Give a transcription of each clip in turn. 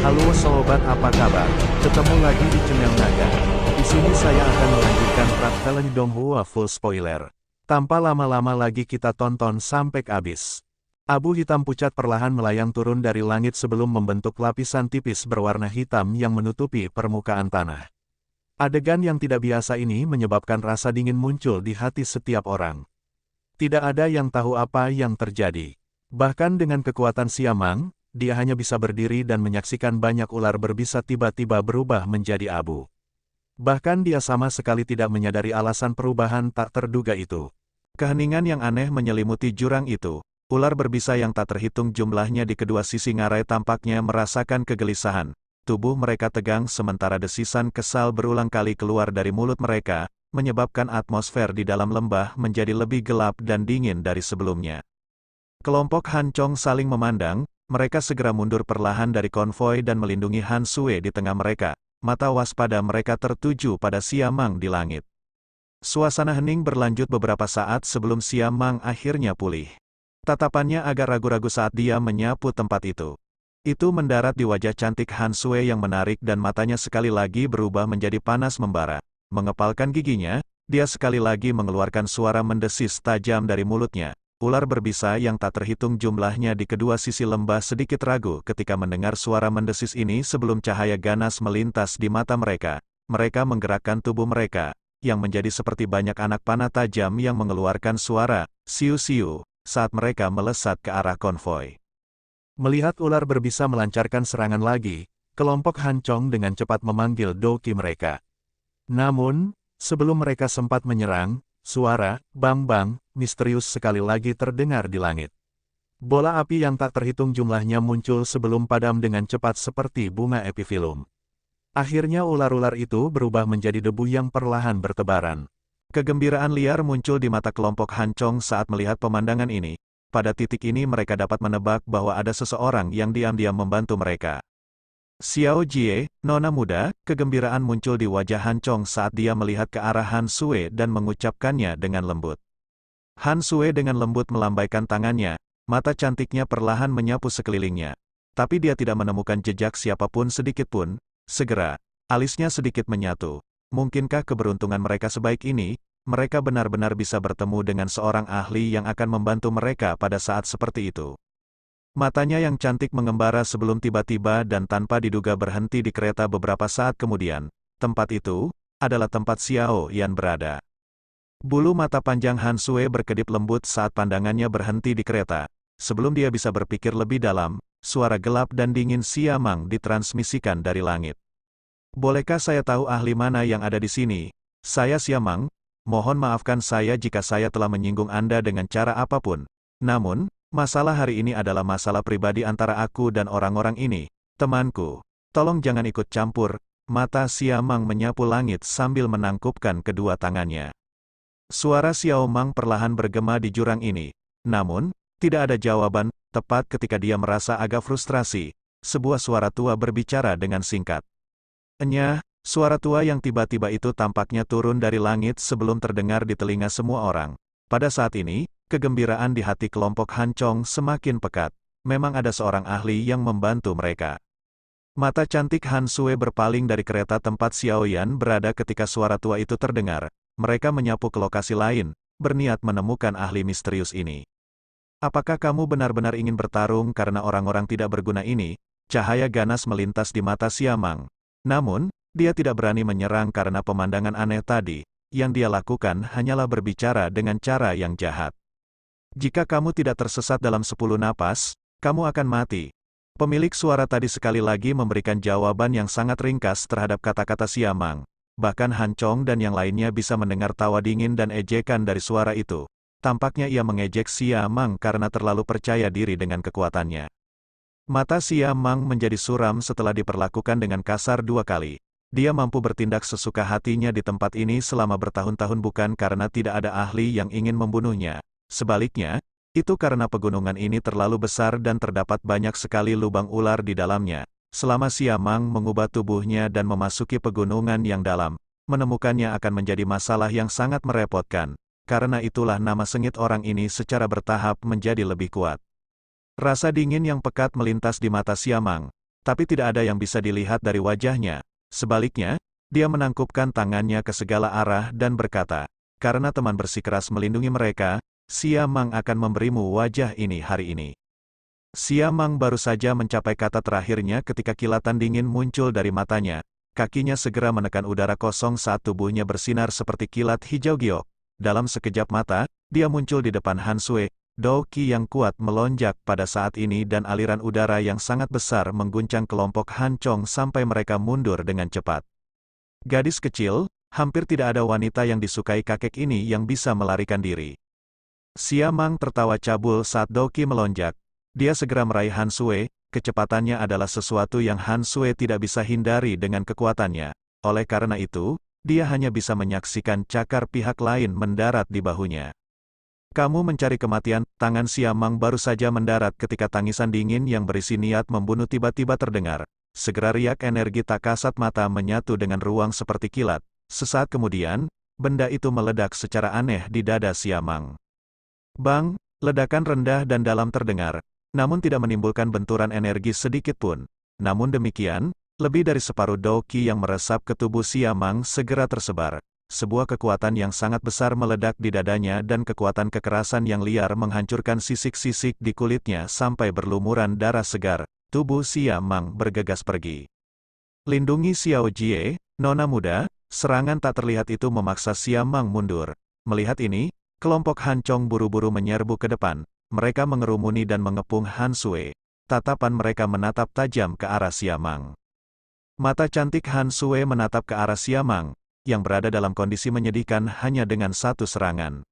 Halo sobat, apa kabar? Ketemu lagi di channel Naga. Di sini saya akan melanjutkan Praktelen Donghua full spoiler. Tanpa lama-lama lagi kita tonton sampai habis. Abu hitam pucat perlahan melayang turun dari langit sebelum membentuk lapisan tipis berwarna hitam yang menutupi permukaan tanah. Adegan yang tidak biasa ini menyebabkan rasa dingin muncul di hati setiap orang. Tidak ada yang tahu apa yang terjadi. Bahkan dengan kekuatan Siamang, dia hanya bisa berdiri dan menyaksikan banyak ular berbisa tiba-tiba berubah menjadi abu. Bahkan dia sama sekali tidak menyadari alasan perubahan tak terduga itu. Keheningan yang aneh menyelimuti jurang itu. Ular berbisa yang tak terhitung jumlahnya di kedua sisi ngarai tampaknya merasakan kegelisahan. Tubuh mereka tegang sementara desisan kesal berulang kali keluar dari mulut mereka, menyebabkan atmosfer di dalam lembah menjadi lebih gelap dan dingin dari sebelumnya. Kelompok Han Chong saling memandang, mereka segera mundur perlahan dari konvoi dan melindungi Han Sue di tengah mereka. Mata waspada mereka tertuju pada Siamang di langit. Suasana hening berlanjut beberapa saat sebelum Siamang akhirnya pulih. Tatapannya agak ragu-ragu saat dia menyapu tempat itu. Itu mendarat di wajah cantik Han Sue yang menarik dan matanya sekali lagi berubah menjadi panas membara. Mengepalkan giginya, dia sekali lagi mengeluarkan suara mendesis tajam dari mulutnya. Ular berbisa yang tak terhitung jumlahnya di kedua sisi lembah sedikit ragu ketika mendengar suara mendesis ini sebelum cahaya ganas melintas di mata mereka. Mereka menggerakkan tubuh mereka, yang menjadi seperti banyak anak panah tajam yang mengeluarkan suara siu-siu saat mereka melesat ke arah konvoi. Melihat ular berbisa melancarkan serangan lagi, kelompok Han Chong dengan cepat memanggil Doki mereka. Namun, sebelum mereka sempat menyerang, suara bang-bang misterius sekali lagi terdengar di langit. Bola api yang tak terhitung jumlahnya muncul sebelum padam dengan cepat seperti bunga epifilum. Akhirnya ular-ular itu berubah menjadi debu yang perlahan bertebaran. Kegembiraan liar muncul di mata kelompok Han Chong saat melihat pemandangan ini. Pada titik ini mereka dapat menebak bahwa ada seseorang yang diam-diam membantu mereka. Xiao Jie, nona muda, kegembiraan muncul di wajah Han Chong saat dia melihat ke arah Han Sue dan mengucapkannya dengan lembut. Han Sue dengan lembut melambaikan tangannya, mata cantiknya perlahan menyapu sekelilingnya. Tapi dia tidak menemukan jejak siapapun sedikitpun. Segera, alisnya sedikit menyatu. Mungkinkah keberuntungan mereka sebaik ini? Mereka benar-benar bisa bertemu dengan seorang ahli yang akan membantu mereka pada saat seperti itu. Matanya yang cantik mengembara sebelum tiba-tiba dan tanpa diduga berhenti di kereta beberapa saat kemudian. Tempat itu adalah tempat Xiao Yan berada. Bulu mata panjang Han Sue berkedip lembut saat pandangannya berhenti di kereta. Sebelum dia bisa berpikir lebih dalam, suara gelap dan dingin Siamang ditransmisikan dari langit. Bolehkah saya tahu ahli mana yang ada di sini? Saya Siamang. Mohon maafkan saya jika saya telah menyinggung Anda dengan cara apapun. Namun, masalah hari ini adalah masalah pribadi antara aku dan orang-orang ini. Temanku, tolong jangan ikut campur. Mata Siamang menyapu langit sambil menangkupkan kedua tangannya. Suara Xiao Mang perlahan bergema di jurang ini. Namun, tidak ada jawaban. Tepat ketika dia merasa agak frustrasi, sebuah suara tua berbicara dengan singkat. Enyah. Suara tua yang tiba-tiba itu tampaknya turun dari langit sebelum terdengar di telinga semua orang. Pada saat ini, kegembiraan di hati kelompok Han Chong semakin pekat. Memang ada seorang ahli yang membantu mereka. Mata cantik Han Sue berpaling dari kereta tempat Xiao Yan berada ketika suara tua itu terdengar. Mereka menyapu ke lokasi lain, berniat menemukan ahli misterius ini. Apakah kamu benar-benar ingin bertarung karena orang-orang tidak berguna ini? Cahaya ganas melintas di mata Siamang. Namun, dia tidak berani menyerang karena pemandangan aneh tadi. Yang dia lakukan hanyalah berbicara dengan cara yang jahat. Jika kamu tidak tersesat dalam 10 napas, kamu akan mati. Pemilik suara tadi sekali lagi memberikan jawaban yang sangat ringkas terhadap kata-kata Siamang. Bahkan Han Chong dan yang lainnya bisa mendengar tawa dingin dan ejekan dari suara itu. Tampaknya ia mengejek Siamang karena terlalu percaya diri dengan kekuatannya. Mata Siamang menjadi suram setelah diperlakukan dengan kasar 2 kali. Dia mampu bertindak sesuka hatinya di tempat ini selama bertahun-tahun bukan karena tidak ada ahli yang ingin membunuhnya. Sebaliknya, itu karena pegunungan ini terlalu besar dan terdapat banyak sekali lubang ular di dalamnya. Selama Siamang mengubah tubuhnya dan memasuki pegunungan yang dalam, menemukannya akan menjadi masalah yang sangat merepotkan. Karena itulah nama sengit orang ini secara bertahap menjadi lebih kuat. Rasa dingin yang pekat melintas di mata Siamang. tapi tidak ada yang bisa dilihat dari wajahnya. Sebaliknya, dia menangkupkan tangannya ke segala arah dan berkata, "Karena teman bersikeras melindungi mereka, Xia Mang akan memberimu wajah ini hari ini." Xia Mang baru saja mencapai kata terakhirnya ketika kilatan dingin muncul dari matanya. Kakinya segera menekan udara kosong saat tubuhnya bersinar seperti kilat hijau giok. Dalam sekejap mata, dia muncul di depan Han Sui. Dao Qi yang kuat melonjak pada saat ini dan aliran udara yang sangat besar mengguncang kelompok Han Chong sampai mereka mundur dengan cepat. Gadis kecil, hampir tidak ada wanita yang disukai kakek ini yang bisa melarikan diri. Xia Mang tertawa cabul saat Dao Qi melonjak. Dia segera meraih Han Sui, kecepatannya adalah sesuatu yang Han Sui tidak bisa hindari dengan kekuatannya. Oleh karena itu, dia hanya bisa menyaksikan cakar pihak lain mendarat di bahunya. "Kamu mencari kematian." Tangan Xia Mang baru saja mendarat ketika tangisan dingin yang berisi niat membunuh tiba-tiba terdengar. Segera riak energi tak kasat mata menyatu dengan ruang seperti kilat. Sesaat kemudian, benda itu meledak secara aneh di dada Xia Mang. Bang! Ledakan rendah dan dalam terdengar, namun tidak menimbulkan benturan energi sedikit pun. Namun demikian, lebih dari separuh Dao Qi yang meresap ke tubuh Xia Mang segera tersebar. Sebuah kekuatan yang sangat besar meledak di dadanya dan kekuatan kekerasan yang liar menghancurkan sisik-sisik di kulitnya sampai berlumuran darah segar. Tubuh Xia Mang bergegas pergi. "Lindungi Xiao Jie, nona muda." Serangan tak terlihat itu memaksa Xia Mang mundur. Melihat ini, kelompok Han Chong buru-buru menyerbu ke depan. Mereka mengerumuni dan mengepung Han Sui. Tatapan mereka menatap tajam ke arah Xia Mang. Mata cantik Han Sui menatap ke arah Xia Mang, yang berada dalam kondisi menyedihkan hanya dengan satu serangan.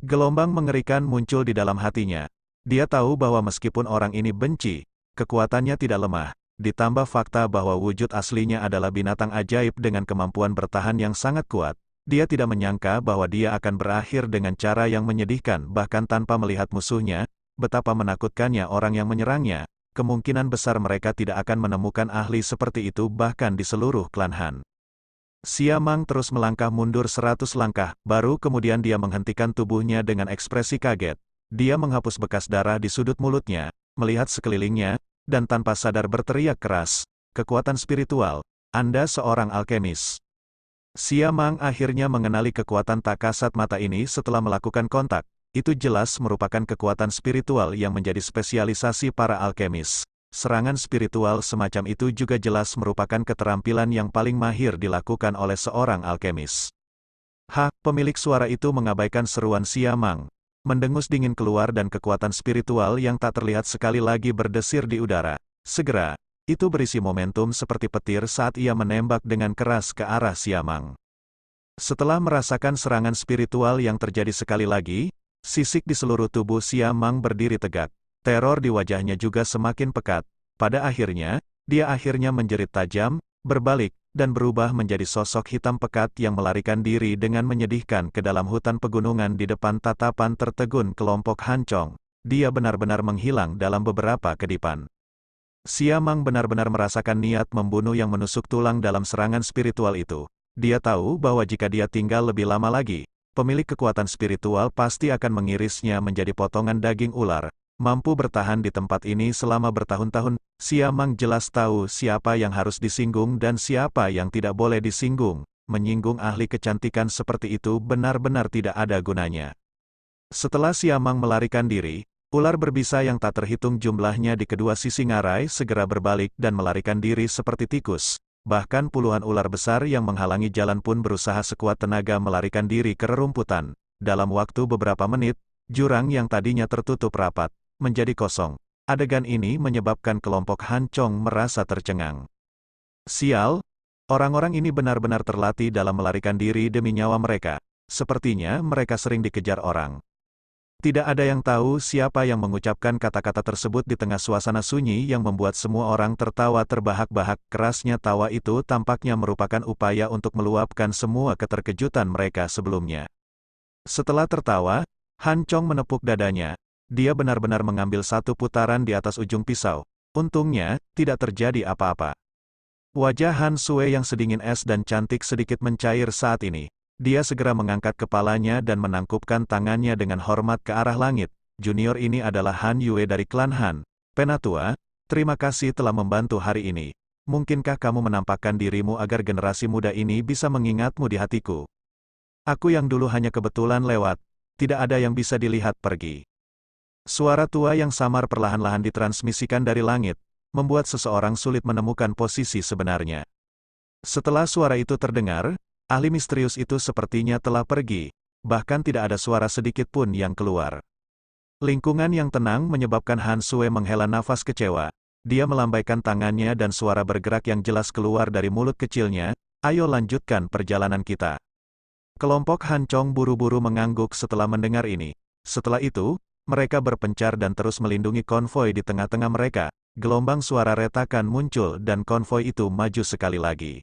Gelombang mengerikan muncul di dalam hatinya. Dia tahu bahwa meskipun orang ini benci, kekuatannya tidak lemah, ditambah fakta bahwa wujud aslinya adalah binatang ajaib dengan kemampuan bertahan yang sangat kuat. Dia tidak menyangka bahwa dia akan berakhir dengan cara yang menyedihkan bahkan tanpa melihat musuhnya, betapa menakutkannya orang yang menyerangnya. Kemungkinan besar mereka tidak akan menemukan ahli seperti itu bahkan di seluruh klan Han. Xia Mang terus melangkah mundur 100 langkah, baru kemudian dia menghentikan tubuhnya dengan ekspresi kaget. Dia menghapus bekas darah di sudut mulutnya, melihat sekelilingnya, dan tanpa sadar berteriak keras, "Kekuatan spiritual, Anda seorang alkemis." Xia Mang akhirnya mengenali kekuatan tak kasat mata ini setelah melakukan kontak. Itu jelas merupakan kekuatan spiritual yang menjadi spesialisasi para alkemis. Serangan spiritual semacam itu juga jelas merupakan keterampilan yang paling mahir dilakukan oleh seorang alkemis. Pemilik suara itu mengabaikan seruan Xia Mang. Mendengus dingin keluar dan kekuatan spiritual yang tak terlihat sekali lagi berdesir di udara. Segera, itu berisi momentum seperti petir saat ia menembak dengan keras ke arah Xia Mang. Setelah merasakan serangan spiritual yang terjadi sekali lagi, sisik di seluruh tubuh Xia Mang berdiri tegak. Teror di wajahnya juga semakin pekat. Pada akhirnya, dia akhirnya menjerit tajam, berbalik, dan berubah menjadi sosok hitam pekat yang melarikan diri dengan menyedihkan ke dalam hutan pegunungan di depan tatapan tertegun kelompok Han Chong. Dia benar-benar menghilang dalam beberapa kedipan. Xia Mang benar-benar merasakan niat membunuh yang menusuk tulang dalam serangan spiritual itu. Dia tahu bahwa jika dia tinggal lebih lama lagi, pemilik kekuatan spiritual pasti akan mengirisnya menjadi potongan daging ular. Mampu bertahan di tempat ini selama bertahun-tahun, Xia Mang jelas tahu siapa yang harus disinggung dan siapa yang tidak boleh disinggung. Menyinggung ahli kecantikan seperti itu benar-benar tidak ada gunanya. Setelah Xia Mang melarikan diri, ular berbisa yang tak terhitung jumlahnya di kedua sisi ngarai segera berbalik dan melarikan diri seperti tikus. Bahkan puluhan ular besar yang menghalangi jalan pun berusaha sekuat tenaga melarikan diri ke rerumputan. Dalam waktu beberapa menit, jurang yang tadinya tertutup rapat menjadi kosong. Adegan ini menyebabkan kelompok Han Chong merasa tercengang. Sial, orang-orang ini benar-benar terlatih dalam melarikan diri demi nyawa mereka. Sepertinya mereka sering dikejar orang. Tidak ada yang tahu siapa yang mengucapkan kata-kata tersebut di tengah suasana sunyi yang membuat semua orang tertawa terbahak-bahak. Kerasnya tawa itu tampaknya merupakan upaya untuk meluapkan semua keterkejutan mereka sebelumnya. Setelah tertawa, Han Chong menepuk dadanya. Dia benar-benar mengambil satu putaran di atas ujung pisau. Untungnya, tidak terjadi apa-apa. Wajah Han Sui yang sedingin es dan cantik sedikit mencair saat ini. Dia segera mengangkat kepalanya dan menangkupkan tangannya dengan hormat ke arah langit. Junior ini adalah Han Yue dari klan Han. Penatua, Terima kasih telah membantu hari ini. Mungkinkah kamu menampakkan dirimu agar generasi muda ini bisa mengingatmu di hatiku? Aku yang dulu hanya kebetulan lewat, tidak ada yang bisa dilihat pergi. Suara tua yang samar perlahan-lahan ditransmisikan dari langit, membuat seseorang sulit menemukan posisi sebenarnya. Setelah suara itu terdengar, ahli misterius itu sepertinya telah pergi, bahkan tidak ada suara sedikit pun yang keluar. Lingkungan yang tenang menyebabkan Han Sue menghela nafas kecewa. Dia melambaikan tangannya dan suara bergerak yang jelas keluar dari mulut kecilnya, "Ayo lanjutkan perjalanan kita." Kelompok Han Chong buru-buru mengangguk setelah mendengar ini. Setelah itu, mereka berpencar dan terus melindungi konvoi di tengah-tengah mereka. Gelombang suara retakan muncul dan konvoi itu maju sekali lagi.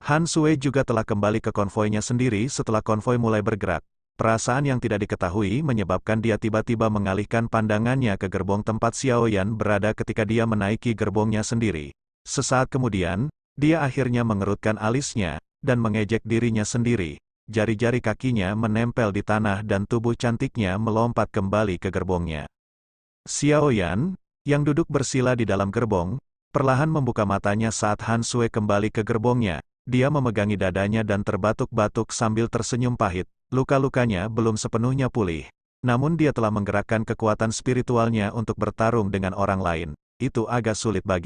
Han Sue juga telah kembali ke konvoinya sendiri setelah konvoi mulai bergerak. Perasaan yang tidak diketahui menyebabkan dia tiba-tiba mengalihkan pandangannya ke gerbong tempat Xiao Yan berada ketika dia menaiki gerbongnya sendiri. Sesaat kemudian, dia akhirnya mengerutkan alisnya, dan mengejek dirinya sendiri. Jari-jari kakinya menempel di tanah dan tubuh cantiknya melompat kembali ke gerbongnya. Xiao Yan, yang duduk bersila di dalam gerbong, perlahan membuka matanya saat Han Sue kembali ke gerbongnya. Dia memegangi dadanya dan terbatuk-batuk sambil tersenyum pahit. Luka-lukanya belum sepenuhnya pulih. Namun dia telah menggerakkan kekuatan spiritualnya untuk bertarung dengan orang lain. Itu agak sulit bagi